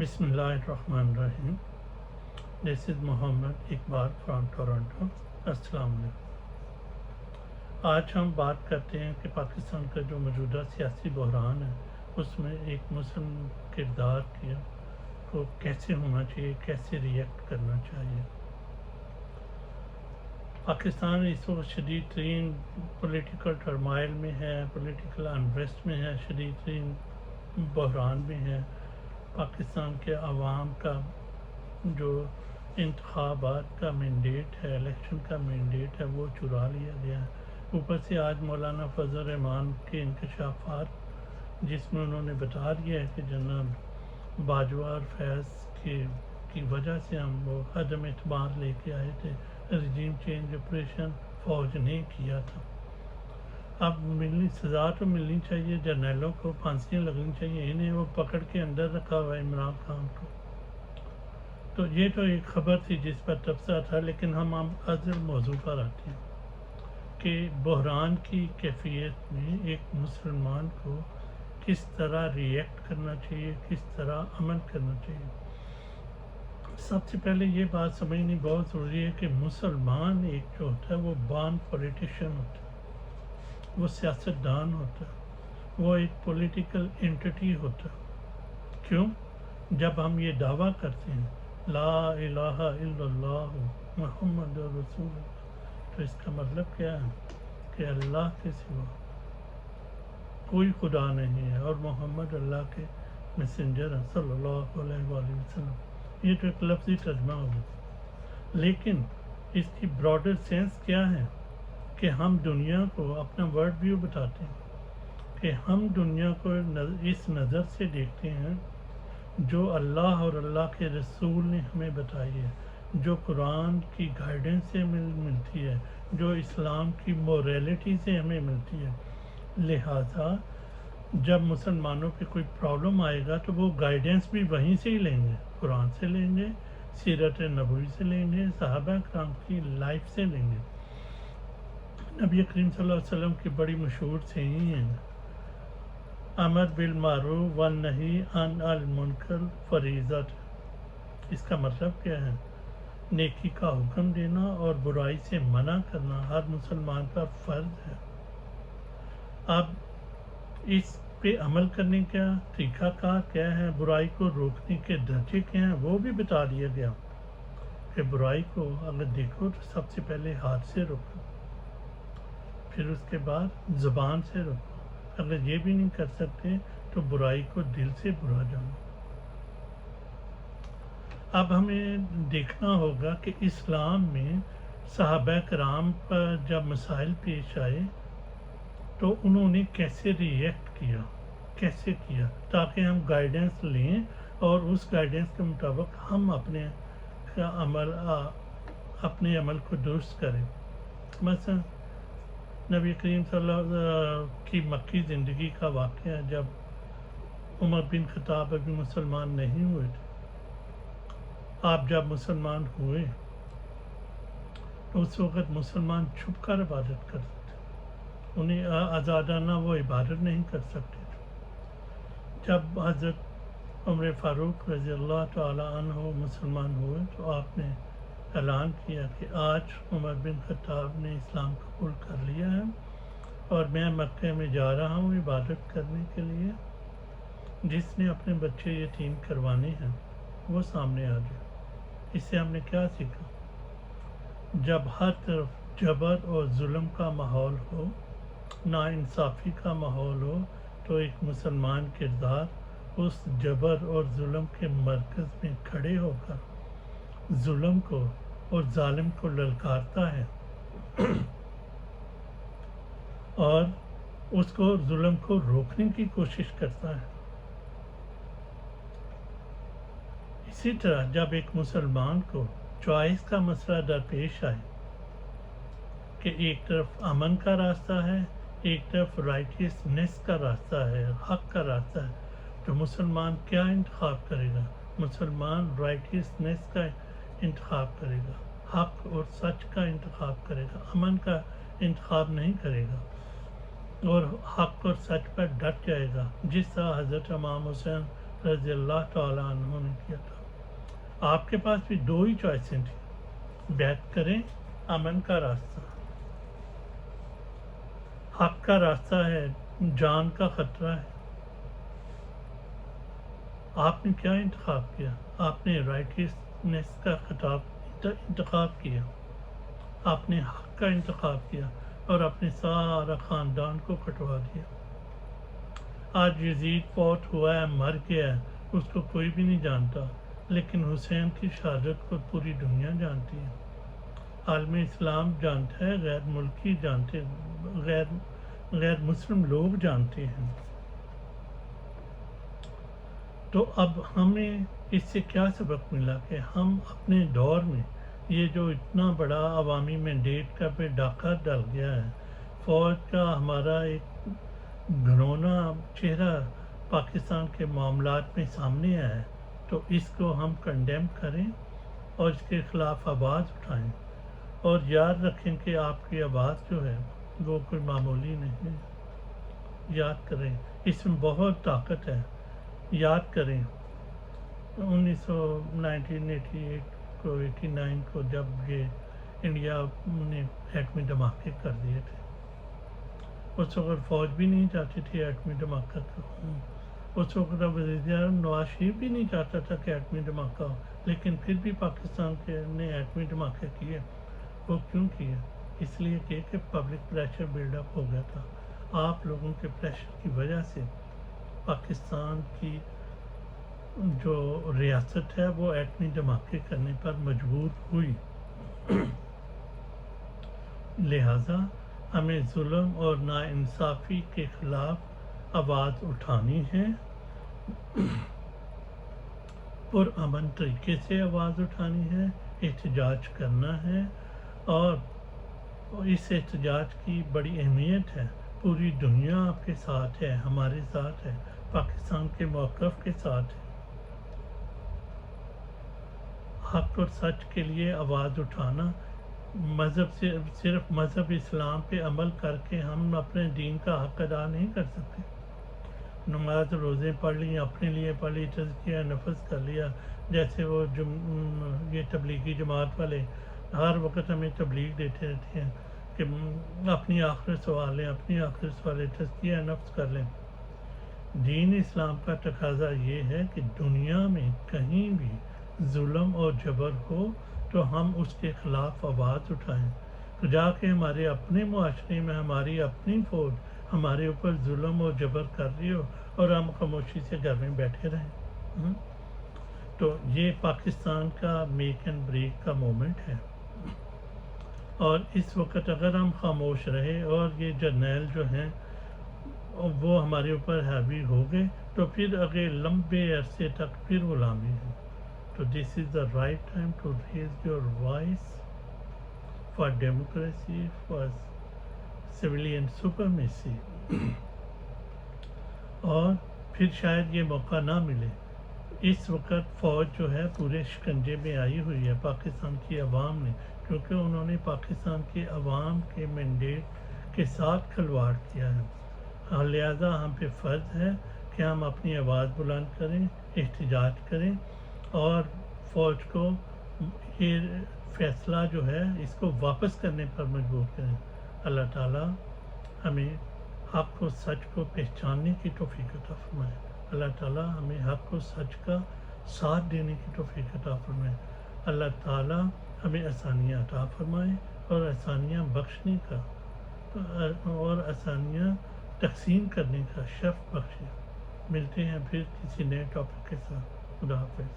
بسم اللہ الرحمن الرحیم. دس از محمد اقبال فرام ٹورنٹو. السلام علیکم. آج ہم بات کرتے ہیں کہ پاکستان کا جو موجودہ سیاسی بحران ہے اس میں ایک مسلم کردار کو کیسے ہونا چاہیے، کیسے ریئیکٹ کرنا چاہیے. پاکستان اس وقت شدید ترین پولیٹیکل ٹرمائل میں ہے، پولیٹیکل انریسٹ میں ہے، شدید ترین بحران میں ہے. پاکستان کے عوام کا جو انتخابات کا مینڈیٹ ہے، الیکشن کا مینڈیٹ ہے، وہ چرا لیا گیا ہے. اوپر سے آج مولانا فضل الرحمان کے انکشافات جس میں انہوں نے بتا دیا ہے کہ جناب باجوہ اور فیض کی وجہ سے ہم وہ عدم اعتماد لے کے آئے تھے، رجیم چینج آپریشن فوج نے کیا تھا. اب سزا تو ملنی چاہیے، جرنیلوں کو پھانسیاں لگنی چاہیے، انہیں وہ پکڑ کے اندر رکھا ہوا ہے عمران خان کو. تو یہ تو ایک خبر تھی جس پر تبصرہ تھا، لیکن ہم اصل موضوع پر آتے ہیں کہ بحران کی کیفیت میں ایک مسلمان کو کس طرح ریئیکٹ کرنا چاہیے، کس طرح عمل کرنا چاہیے. سب سے پہلے یہ بات سمجھنی بہت ضروری ہے کہ مسلمان ایک جو ہوتا ہے وہ بان پولیٹیشین ہوتا ہے، وہ سیاستدان ہوتا ہے، وہ ایک پولیٹیکل انٹیٹی ہوتا ہے. کیوں؟ جب ہم یہ دعویٰ کرتے ہیں لا الہ الا اللہ محمد رسول اللہ، تو اس کا مطلب کیا ہے کہ اللہ کے سوا کوئی خدا نہیں ہے اور محمد اللہ کے میسنجر ہیں صلی اللہ علیہ وآلہ وسلم. یہ تو ایک لفظی ترجمہ ہوگا، لیکن اس کی براڈر سینس کیا ہے کہ ہم دنیا کو اپنا ورلڈ ویو بتاتے ہیں کہ ہم دنیا کو اس نظر سے دیکھتے ہیں جو اللہ اور اللہ کے رسول نے ہمیں بتائی ہے، جو قرآن کی گائیڈنس سے ملتی ہے، جو اسلام کی موریلٹی سے ہمیں ملتی ہے. لہٰذا جب مسلمانوں پہ کوئی پرابلم آئے گا تو وہ گائیڈنس بھی وہیں سے ہی لیں گے، قرآن سے لیں گے، سیرت نبوی سے لیں گے، صحابہ کرام کی لائف سے لیں گے. نبی کریم صلی اللہ علیہ وسلم کی بڑی مشہور صحیح ہیں، امر بالمعروف والنہی عن المنکر فریضۃ. اس کا مطلب کیا ہے؟ نیکی کا حکم دینا اور برائی سے منع کرنا ہر مسلمان کا فرض ہے. اب اس پہ عمل کرنے کا طریقہ کار کیا ہے، برائی کو روکنے کے درجے کیا ہیں، وہ بھی بتا دیا گیا کہ برائی کو اگر دیکھو تو سب سے پہلے ہاتھ سے روکو، پھر اس کے بعد زبان سے روکو، اگر یہ بھی نہیں کر سکتے تو برائی کو دل سے برا جانو. اب ہمیں دیکھنا ہوگا کہ اسلام میں صحابہ کرام پر جب مسائل پیش آئے تو انہوں نے کیسے ریئیکٹ کیا، کیسے کیا، تاکہ ہم گائیڈنس لیں اور اس گائیڈنس کے مطابق ہم اپنے عمل کو درست کریں. مثلا نبی کریم صلی اللہ علیہ وسلم کی مکی زندگی کا واقعہ، جب عمر بن خطاب ابھی مسلمان نہیں ہوئے تھے. آپ جب مسلمان ہوئے تو اس وقت مسلمان چھپ کر عبادت کرتے تھے، انہیں آزادانہ وہ عبادت نہیں کر سکتے تھے. جب حضرت عمر فاروق رضی اللہ تعالی عنہ مسلمان ہوئے تو آپ نے اعلان کیا کہ آج عمر بن خطاب نے اسلام قبول کر لیا ہے اور میں مکہ میں جا رہا ہوں عبادت کرنے کے لیے. جس نے اپنے بچے یتیم کروانے ہیں وہ سامنے آ جائے. اس سے ہم نے کیا سیکھا؟ جب ہر طرف جبر اور ظلم کا ماحول ہو، ناانصافی کا ماحول ہو، تو ایک مسلمان کردار اس جبر اور ظلم کے مرکز میں کھڑے ہو کر ظلم کو اور ظالم کو للکارتا ہے اور اس کو ظلم کو روکنے کی کوشش کرتا ہے. اسی طرح جب ایک مسلمان کو چوائس کا مسئلہ درپیش آئے کہ ایک طرف امن کا راستہ ہے، ایک طرف رائٹیسنیس کا راستہ ہے، حق کا راستہ ہے، تو مسلمان کیا انتخاب کرے گا؟ مسلمان رائٹیسنیس کا انتخاب کرے گا، حق اور سچ کا انتخاب کرے گا، امن کا انتخاب نہیں کرے گا اور حق اور سچ پر ڈٹ جائے گا. جس طرح حضرت امام حسین رضی اللہ تعالیٰ عنہ نے کیا تھا۔ آپ کے پاس بھی دو ہی چوائسیں تھیں، بیعت کریں، امن کا راستہ، حق کا راستہ ہے، جان کا خطرہ ہے۔ آپ نے کیا انتخاب کیا؟ آپ نے رائٹسنس کا انتخاب کیا، آپ نے حق کا انتخاب کیا اور اپنے سارا خاندان کو کٹوا دیا۔ آج یزید فوت ہوا ہے، مر گیا ہے، اس کو کوئی بھی نہیں جانتا، لیکن حسین کی شہادت کو پوری دنیا جانتی ہے، عالم اسلام جانتا ہے، غیر ملکی جانتے، غیر مسلم لوگ جانتے ہیں۔ تو اب ہمیں اس سے کیا سبق ملا کہ ہم اپنے دور میں یہ جو اتنا بڑا عوامی مینڈیٹ کا پہ ڈاکہ ڈل گیا ہے، فوج کا ہمارا ایک گھنونا چہرہ پاکستان کے معاملات میں سامنے آیا ہے، تو اس کو ہم کنڈیم کریں اور اس کے خلاف آواز اٹھائیں، اور یاد رکھیں کہ آپ کی آواز جو ہے وہ کوئی معمولی نہیں ہے۔ یاد کریں، اس میں بہت طاقت ہے۔ یاد کریں 1988 کو 89 کو جب یہ انڈیا نے ایٹمی دھماکے کر دیے تھے، اس وقت فوج بھی نہیں چاہتی تھی ایٹمی دھماکہ ہو، اس وقت وزیر اعظم نواز شریف بھی نہیں چاہتا تھا کہ ایٹمی دھماکہ ہو، لیکن پھر بھی پاکستان نے ایٹمی دھماکے کیے۔ وہ کیوں کیے؟ اس لیے کہ پبلک پریشر بلڈ اپ ہو گیا تھا۔ آپ لوگوں کے پریشر کی وجہ سے پاکستان کی جو ریاست ہے وہ ایٹمی دھماکے کرنے پر مجبور ہوئی۔ لہٰذا ہمیں ظلم اور ناانصافی کے خلاف آواز اٹھانی ہے، پرامن طریقے سے آواز اٹھانی ہے، احتجاج کرنا ہے، اور اس احتجاج کی بڑی اہمیت ہے۔ پوری دنیا آپ کے ساتھ ہے، ہمارے ساتھ ہے، پاکستان کے موقف کے ساتھ ہے۔ حق اور سچ کے لیے آواز اٹھانا، مذہب سے صرف مذہب اسلام پہ عمل کر کے ہم اپنے دین کا حق ادا نہیں کر سکتے۔ نماز روزے پڑھ لی، اپنے لیے پڑھ لی، تزکیہ نفس کر لیا، جیسے وہ یہ تبلیغی جماعت والے ہر وقت ہمیں تبلیغ دیتے رہتے ہیں کہ اپنی آخرت سنوار اپنی آخرت سنوار تزکیہ نفس کر لیں۔ دین اسلام کا تقاضا یہ ہے کہ دنیا میں کہیں بھی ظلم اور جبر ہو تو ہم اس کے خلاف آواز اٹھائیں، تو جا کے ہمارے اپنے معاشرے میں ہماری اپنی فوج ہمارے اوپر ظلم اور جبر کر رہی ہو اور ہم خاموشی سے گھر میں بیٹھے رہیں۔ تو یہ پاکستان کا میک اینڈ بریک کا مومنٹ ہے، اور اس وقت اگر ہم خاموش رہے اور یہ جرنیل جو ہیں وہ ہمارے اوپر حاوی ہو گئے تو پھر اگلے لمبے عرصے تک پھر غلامی ہے۔ تو this is the right time to raise your voice for democracy, for civilian supremacy, اور پھر شاید یہ موقع نہ ملے۔ اس وقت فوج جو ہے پورے شکنجے میں آئی ہوئی ہے پاکستان کی عوام نے، کیونکہ انہوں نے پاکستان کی عوام کے مینڈیٹ کے ساتھ کھلواڑ کیا ہے۔ لہٰذا ہم پہ فرض ہے کہ ہم اپنی آواز بلند کریں، احتجاج کریں، اور فوج کو یہ فیصلہ جو ہے اس کو واپس کرنے پر مجبور کریں۔ اللہ تعالیٰ ہمیں حق و سچ کو پہچاننے کی توفیق عطا فرمائے۔ اللہ تعالیٰ ہمیں حق و سچ کا ساتھ دینے کی توفیق عطا فرمائے۔ اللہ تعالیٰ ہمیں آسانیاں عطا فرمائے، اور آسانیاں بخشنے کا اور آسانیاں تقسیم کرنے کا شرف بخشے۔ ملتے ہیں پھر کسی نئے ٹاپک کے ساتھ۔ خدا حافظ۔